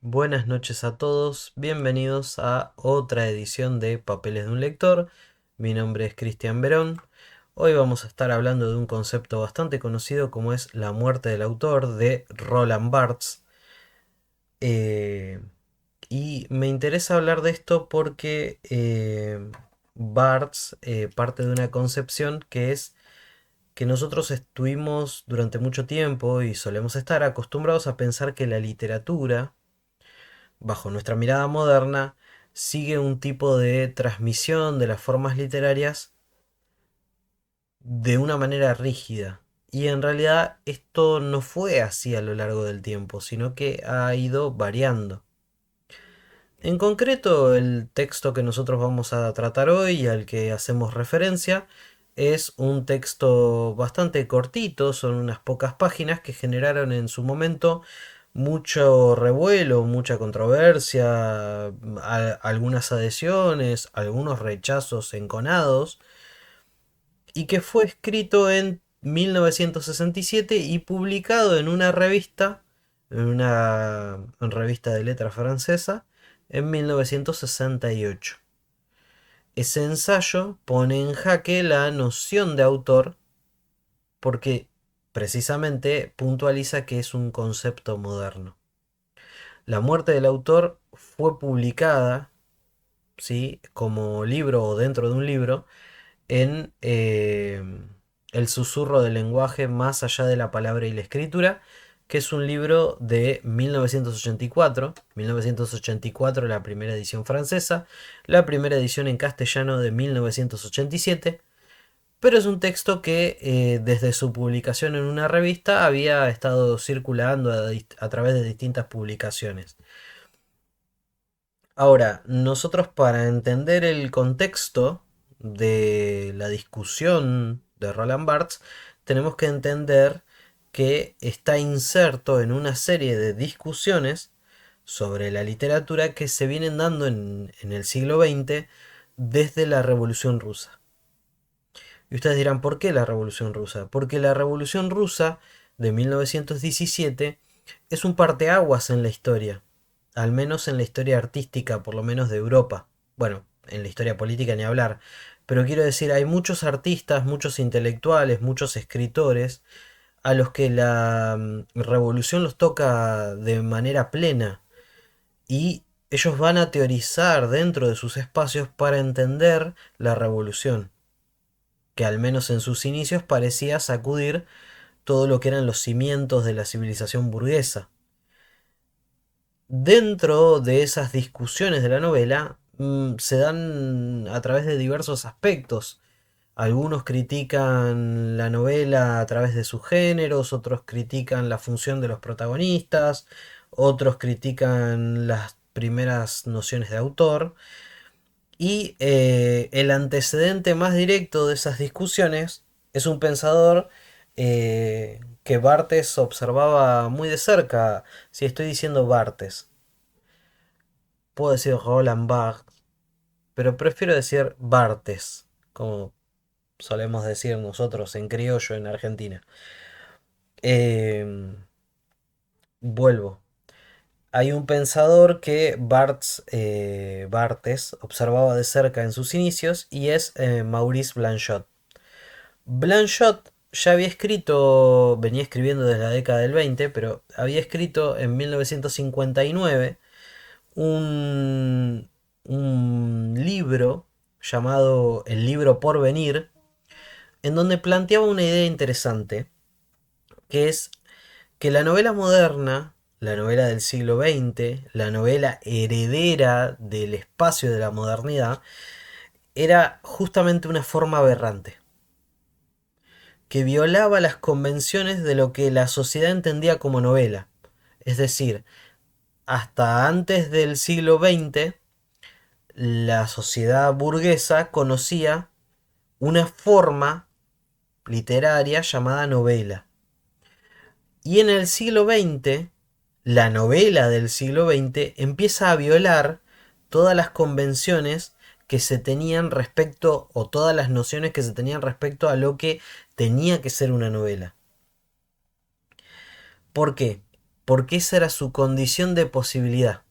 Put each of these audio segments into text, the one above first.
Buenas noches a todos, bienvenidos a otra edición de Papeles de un Lector. Mi nombre es Cristian Verón. Hoy vamos a estar hablando de un concepto bastante conocido como es la muerte del autor de Roland Barthes. Eh, y me interesa hablar de esto porque Barthes parte de una concepción que es que nosotros estuvimos durante mucho tiempo y solemos estar acostumbrados a pensar que la literatura bajo nuestra mirada moderna, sigue un tipo de transmisión de las formas literarias de una manera rígida. Y en realidad esto no fue así a lo largo del tiempo, sino que ha ido variando. En concreto, el texto que nosotros vamos a tratar hoy y al que hacemos referencia es un texto bastante cortito, son unas pocas páginas que generaron en su momento mucho revuelo, mucha controversia, algunas adhesiones, algunos rechazos enconados, y que fue escrito en 1967 y publicado en una revista, en una revista de letra francesa, en 1968. Ese ensayo pone en jaque la noción de autor porque precisamente puntualiza que es un concepto moderno. La muerte del autor fue publicada, ¿sí?, como libro o dentro de un libro en El susurro del lenguaje más allá de la palabra y la escritura, que es un libro de 1984. 1984 la primera edición francesa, la primera edición en castellano de 1987, pero es un texto que desde su publicación en una revista había estado circulando a través de distintas publicaciones. Ahora, nosotros para entender el contexto de la discusión de Roland Barthes, tenemos que entender que está inserto en una serie de discusiones sobre la literatura que se vienen dando en el siglo XX desde la Revolución Rusa. Y ustedes dirán, ¿por qué la Revolución Rusa? Porque la Revolución Rusa de 1917 es un parteaguas en la historia, al menos en la historia artística, por lo menos de Europa. Bueno, en la historia política ni hablar, pero quiero decir, hay muchos artistas, muchos intelectuales, muchos escritores a los que la revolución los toca de manera plena y ellos van a teorizar dentro de sus espacios para entender la revolución, que al menos en sus inicios parecía sacudir todo lo que eran los cimientos de la civilización burguesa. Dentro de esas discusiones de la novela se dan a través de diversos aspectos. Algunos critican la novela a través de sus géneros, otros critican la función de los protagonistas, otros critican las primeras nociones de autor. Y el antecedente más directo de esas discusiones es un pensador que Barthes observaba muy de cerca. Si estoy diciendo Barthes, puedo decir Roland Barthes, pero prefiero decir Barthes, como solemos decir nosotros en criollo en Argentina. Eh, Vuelvo. Hay un pensador que Barthes observaba de cerca en sus inicios y es Maurice Blanchot. Blanchot ya había escrito, venía escribiendo desde la década del 20, pero había escrito en 1959 un, un libro llamado El libro por venir, en donde planteaba una idea interesante, que es que la novela moderna, la novela del siglo XX, la novela heredera del espacio de la modernidad, era justamente una forma aberrante, que violaba las convenciones de lo que la sociedad entendía como novela. Es decir, hasta antes del siglo XX, la sociedad burguesa conocía una forma literaria llamada novela. Y en el siglo XX, la novela del siglo XX empieza a violar todas las convenciones que se tenían respecto, o todas las nociones que se tenían respecto a lo que tenía que ser una novela. ¿Por qué? porque esa era su condición de posibilidad,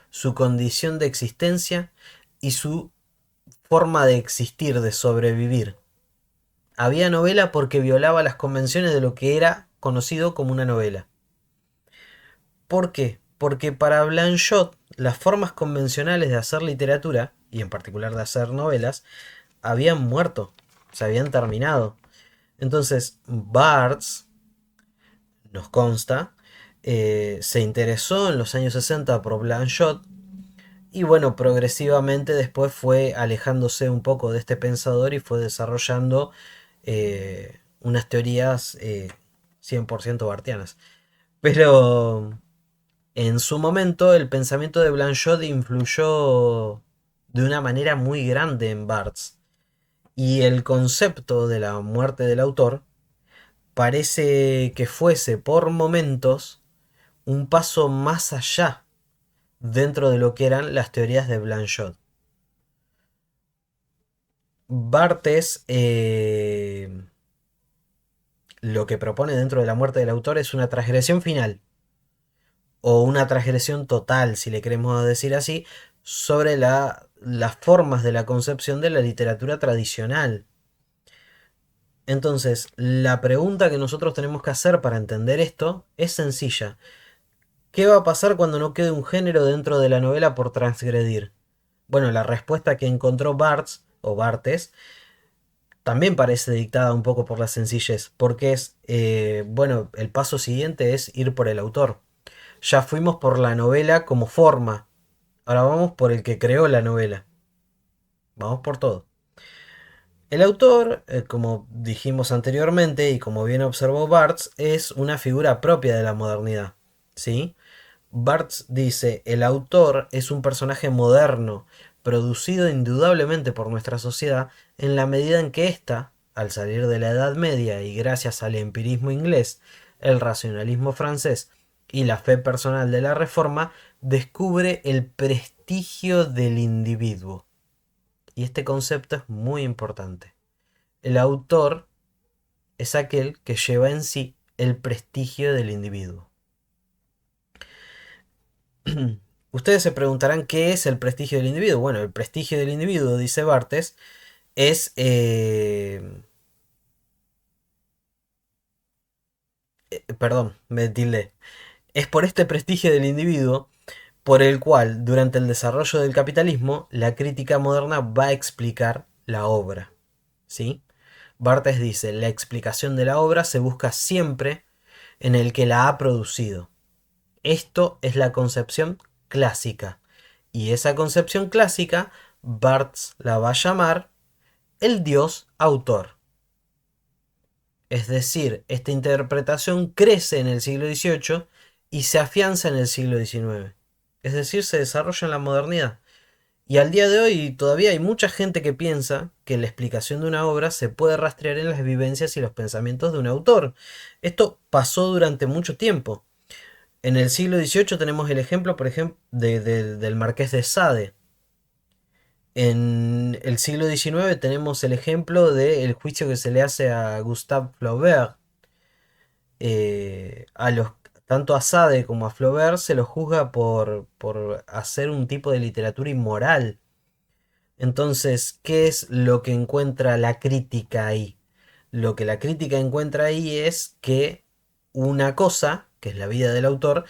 su condición de existencia y su forma de existir, de sobrevivir. Había novela porque violaba las convenciones de lo que era conocido como una novela. ¿Por qué? Porque para Blanchot las formas convencionales de hacer literatura, y en particular de hacer novelas, habían muerto, se habían terminado. Entonces Barthes, nos consta, se interesó en los años 60 por Blanchot y bueno, progresivamente después fue alejándose un poco de este pensador y fue desarrollando unas teorías 100% bartianas. Pero en su momento el pensamiento de Blanchot influyó de una manera muy grande en Barthes. Y el concepto de la muerte del autor parece que fuese por momentos un paso más allá dentro de lo que eran las teorías de Blanchot. Barthes lo que propone dentro de la muerte del autor es una transgresión final, o una transgresión total, si le queremos decir así, sobre las formas de la concepción de la literatura tradicional. Entonces, la pregunta que nosotros tenemos que hacer para entender esto es sencilla. ¿Qué va a pasar cuando no quede un género dentro de la novela por transgredir? Bueno, la respuesta que encontró Barthes o Bartes también parece dictada un poco por la sencillez, porque es, bueno, el paso siguiente es ir por el autor. Ya fuimos por la novela como forma, ahora vamos por el que creó la novela. Vamos por todo. El autor, como dijimos anteriormente y como bien observó Barthes, es una figura propia de la modernidad. ¿Sí? Barthes dice, el autor es un personaje moderno, producido indudablemente por nuestra sociedad, en la medida en que ésta, al salir de la Edad Media y gracias al empirismo inglés, el racionalismo francés y la fe personal de la Reforma, descubre el prestigio del individuo. Y este concepto es muy importante. El autor es aquel que lleva en sí el prestigio del individuo. Ustedes se preguntarán qué es el prestigio del individuo. Bueno, el prestigio del individuo, dice Barthes, es... perdón, me tildé. Es por este prestigio del individuo por el cual, durante el desarrollo del capitalismo, la crítica moderna va a explicar la obra. ¿Sí? Barthes dice, la explicación de la obra se busca siempre en el que la ha producido. Esto es la concepción clásica. Y esa concepción clásica, Barthes la va a llamar el dios autor. Es decir, esta interpretación crece en el siglo XVIII y se afianza en el siglo XIX. Es decir, se desarrolla en la modernidad. Y al día de hoy todavía hay mucha gente que piensa que la explicación de una obra se puede rastrear en las vivencias y los pensamientos de un autor. Esto pasó durante mucho tiempo. En el siglo XVIII tenemos el ejemplo, por ejemplo, del Marqués de Sade. En el siglo XIX tenemos el ejemplo del juicio que se le hace a Gustave Flaubert. A los, tanto a Sade como a Flaubert se los juzga por hacer un tipo de literatura inmoral. Entonces, ¿qué es lo que encuentra la crítica ahí? Lo que la crítica encuentra ahí es que una cosa, que es la vida del autor,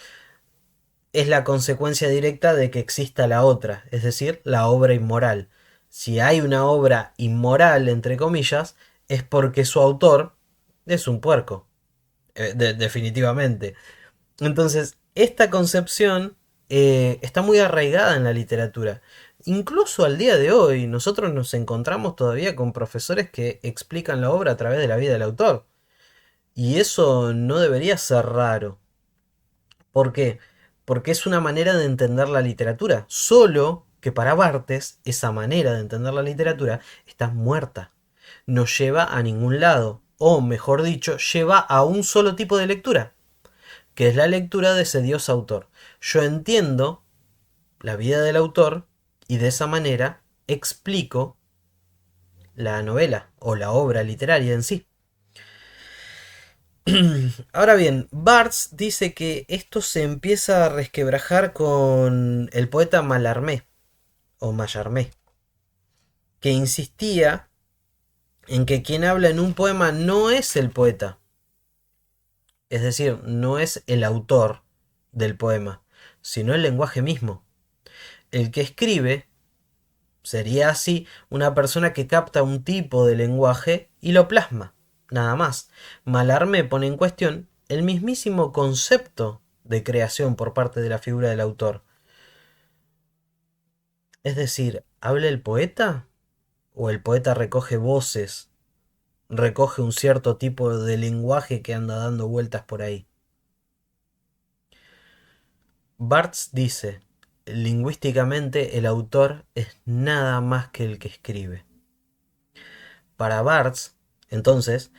es la consecuencia directa de que exista la otra, es decir, la obra inmoral. Si hay una obra inmoral, entre comillas, es porque su autor es un puerco, definitivamente. Entonces, esta concepción está muy arraigada en la literatura. Incluso al día de hoy, nosotros nos encontramos todavía con profesores que explican la obra a través de la vida del autor. Y eso no debería ser raro. ¿Por qué? Porque es una manera de entender la literatura. Solo que para Bartes, esa manera de entender la literatura está muerta. No lleva a ningún lado. O, mejor dicho, lleva a un solo tipo de lectura, que es la lectura de ese dios autor. Yo entiendo la vida del autor y de esa manera explico la novela o la obra literaria en sí. Ahora bien, Barthes dice que esto se empieza a resquebrajar con el poeta Mallarmé, o Mallarmé, que insistía en que quien habla en un poema no es el poeta, es decir, no es el autor del poema, sino el lenguaje mismo. El que escribe sería así una persona que capta un tipo de lenguaje y lo plasma, nada más. Mallarmé pone en cuestión el mismísimo concepto de creación por parte de la figura del autor. Es decir, ¿habla el poeta? ¿O el poeta recoge voces, recoge un cierto tipo de lenguaje que anda dando vueltas por ahí? Barthes dice, lingüísticamente el autor es nada más que el que escribe. Para Barthes, entonces,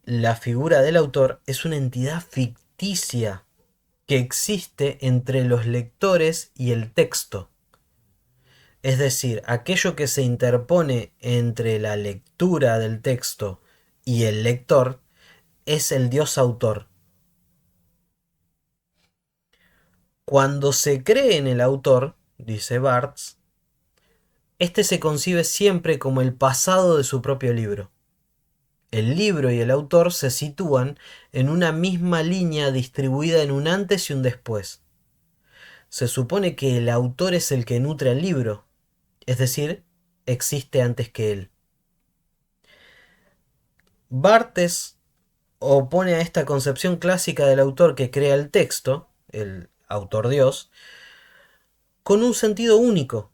la figura del autor es una entidad ficticia que existe entre los lectores y el texto. Es decir, aquello que se interpone entre la lectura del texto y el lector es el dios autor. Cuando se cree en el autor, dice Barthes, este se concibe siempre como el pasado de su propio libro. El libro y el autor se sitúan en una misma línea distribuida en un antes y un después. Se supone que el autor es el que nutre al libro, es decir, existe antes que él. Barthes opone a esta concepción clásica del autor que crea el texto, el autor Dios, con un sentido único.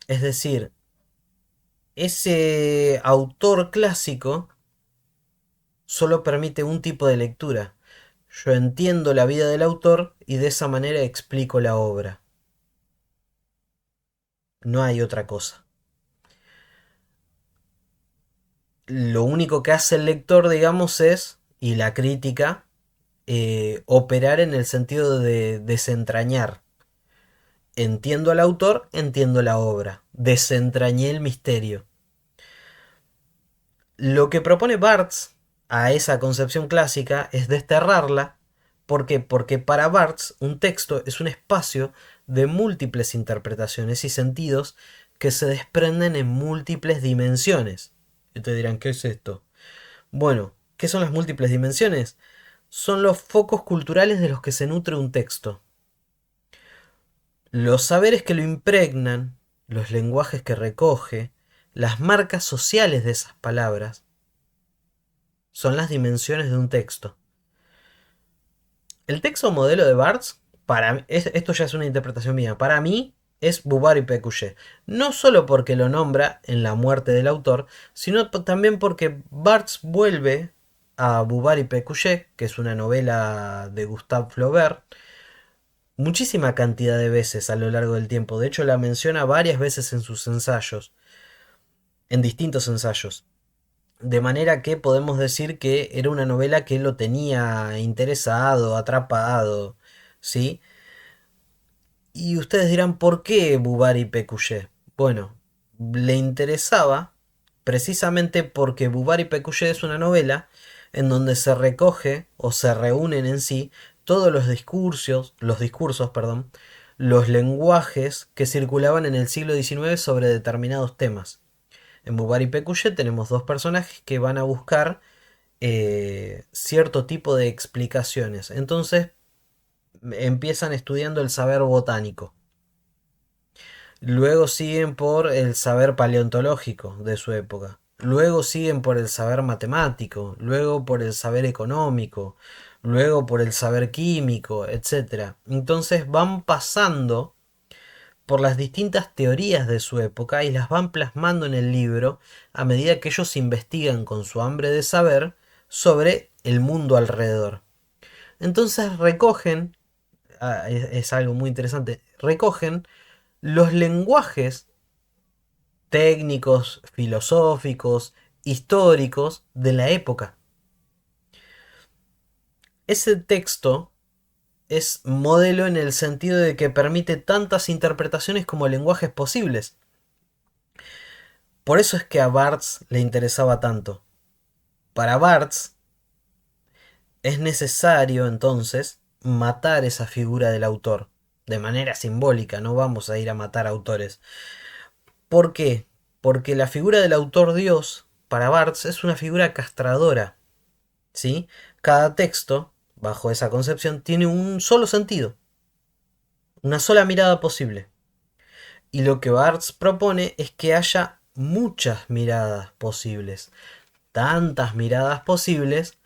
Es decir, ese autor clásico solo permite un tipo de lectura. Yo entiendo la vida del autor y de esa manera explico la obra. No hay otra cosa. Lo único que hace el lector, digamos, es, y la crítica, operar en el sentido de desentrañar. Entiendo al autor, entiendo la obra. Desentrañé el misterio. Lo que propone Barthes a esa concepción clásica es desterrarla. ¿Por qué? Porque para Barthes un texto es un espacio de múltiples interpretaciones y sentidos que se desprenden en múltiples dimensiones. Y te dirán, ¿qué es esto? Bueno, ¿qué son las múltiples dimensiones? Son los focos culturales de los que se nutre un texto. Los saberes que lo impregnan, los lenguajes que recoge, las marcas sociales de esas palabras, son las dimensiones de un texto. El texto modelo de Barthes, esto ya es una interpretación mía, para mí es Bouvard y Pécuchet. No solo porque lo nombra en La muerte del autor, sino también porque Barthes vuelve a Bouvard y Pécuchet, que es una novela de Gustave Flaubert, muchísima cantidad de veces a lo largo del tiempo. De hecho, la menciona varias veces en sus ensayos, en distintos ensayos. De manera que podemos decir que era una novela que lo tenía interesado, atrapado, ¿sí? Y ustedes dirán, ¿por qué Bouvard y Pécuchet? Bueno, le interesaba precisamente porque Bouvard y Pécuchet es una novela en donde se recoge o se reúnen en sí todos los discursos, perdón, los lenguajes que circulaban en el siglo XIX sobre determinados temas. En Bouvard y Pécuchet tenemos dos personajes que van a buscar cierto tipo de explicaciones. Entonces empiezan estudiando el saber botánico. Luego siguen por el saber paleontológico de su época. Luego siguen por el saber matemático. Luego por el saber económico. Luego por el saber químico, etc. Entonces van pasando por las distintas teorías de su época y las van plasmando en el libro a medida que ellos investigan con su hambre de saber sobre el mundo alrededor. Entonces recogen, es algo muy interesante, recogen los lenguajes técnicos, filosóficos, históricos de la época. Ese texto es modelo en el sentido de que permite tantas interpretaciones como lenguajes posibles. Por eso es que a Barthes le interesaba tanto. Para Barthes, Es necesario entonces matar esa figura del autor de manera simbólica, no vamos a ir a matar autores. ¿Por qué? Porque la figura del autor Dios para Barthes es una figura castradora, ¿sí? Cada texto, bajo esa concepción, tiene un solo sentido, una sola mirada posible. Y lo que Barthes propone es que haya muchas miradas posibles, tantas miradas posibles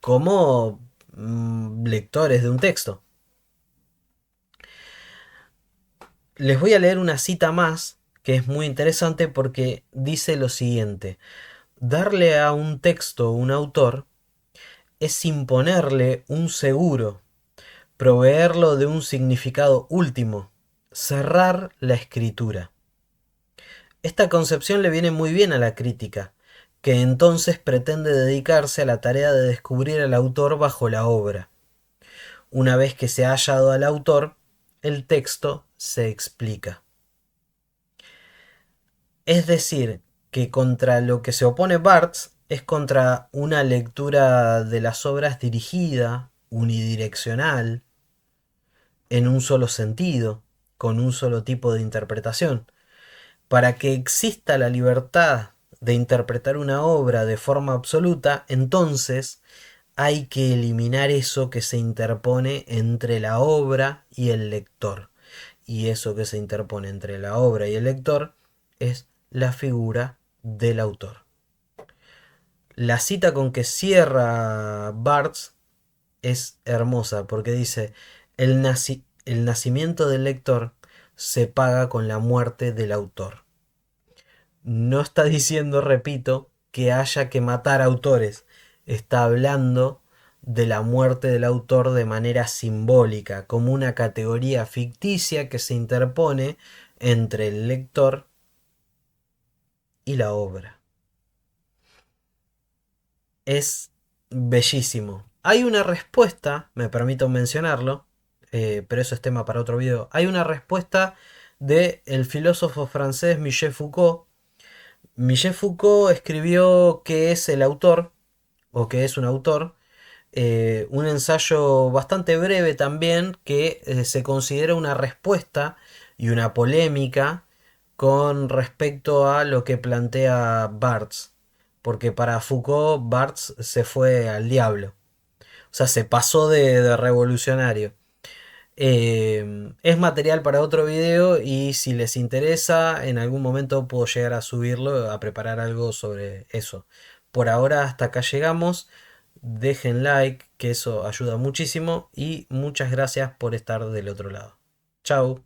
como lectores de un texto. Les voy a leer una cita más que es muy interesante porque dice lo siguiente: darle a un texto un autor es imponerle un seguro, proveerlo de un significado último, cerrar la escritura. Esta concepción le viene muy bien a la crítica, que entonces pretende dedicarse a la tarea de descubrir al autor bajo la obra. Una vez que se ha hallado al autor, el texto se explica. Es decir, que contra lo que se opone Barthes es contra una lectura de las obras dirigida, unidireccional, en un solo sentido, con un solo tipo de interpretación. Para que exista la libertad de interpretar una obra de forma absoluta, entonces hay que eliminar eso que se interpone entre la obra y el lector. Y eso que se interpone entre la obra y el lector es la figura del autor. La cita con que cierra Barthes es hermosa porque dice: el nacimiento del lector se paga con la muerte del autor. No está diciendo, repito, que haya que matar autores. Está hablando de la muerte del autor de manera simbólica, como una categoría ficticia que se interpone entre el lector y la obra. Es bellísimo. Hay una respuesta, me permito mencionarlo, pero eso es tema para otro video. Hay una respuesta del filósofo francés Michel Foucault. Michel Foucault escribió qué es el autor, o qué es un autor, un ensayo bastante breve también que se considera una respuesta y una polémica con respecto a lo que plantea Barthes, porque para Foucault Barthes se fue al diablo, o sea, se pasó de revolucionario. Es material para otro video y si les interesa, en algún momento puedo llegar a subirlo, a preparar algo sobre eso. Por ahora hasta acá llegamos. Dejen like, que eso ayuda muchísimo y muchas gracias por estar del otro lado. Chao.